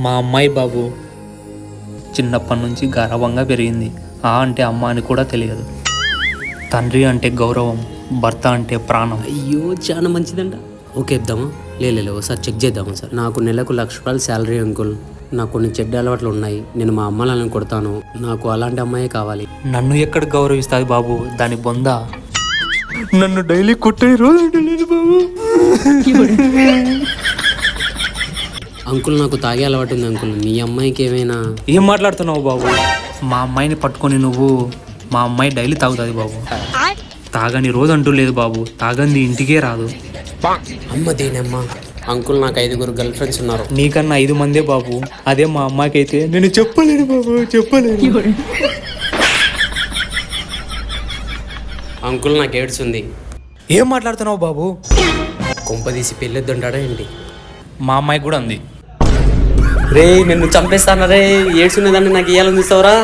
మా అమ్మాయి బాబు చిన్నప్పటి నుంచి గర్వంగా పెరిగింది. ఆ అంటే అమ్మ అని కూడా తెలియదు. తండ్రి అంటే గౌరవం, భర్త అంటే ప్రాణం. అయ్యో చాలా మంచిదంట. ఓకే ఇద్దామా? లేదు ఒకసారి చెక్ చేద్దామా సార్? నాకు నెలకు ₹1,00,000 శాలరీ అంకుల్. నాకు కొన్ని చెడ్డ అలవాట్లు ఉన్నాయి. నేను మా అమ్మ నాన్నని కొడతాను. నాకు అలాంటి అమ్మాయే కావాలి. నన్ను ఎక్కడ గౌరవిస్తుంది బాబు? దాని బొంద. నన్ను డైలీ కొట్టే రోజు లేదు బాబు. అంకుల్ నాకు తాగే అలవాటు ఉంది అంకుల్. మీ అమ్మాయికి ఏమైనా? ఏం మాట్లాడుతున్నావు బాబు? మా అమ్మాయిని పట్టుకొని నువ్వు, మా అమ్మాయి డైలీ తాగుతుంది బాబు. తాగని రోజు అంటూ లేదు బాబు. తాగంది ఇంటికే రాదు. అమ్మ దేనమ్మా. అంకుల్ నాకు 5 గర్ల్ ఫ్రెండ్స్ ఉన్నారు. నీకన్నా 5 మందే బాబు. అదే మా అమ్మాయికి అయితే నేను చెప్పలేను బాబు, చెప్పలేను. అంకుల్ నాకు ఎయిడ్స్ ఉంది. ఏం మాట్లాడుతున్నావు బాబు? కొంపదీసి పెళ్ళొద్దంటాడా ఏంటి? మా అమ్మాయికి కూడా ఉంది. రే నిన్ను చంపేస్తాను రే. ఎయిడ్స్ ఉన్నదాన్ని నాకు ఇవ్వాలని చూస్తావురా?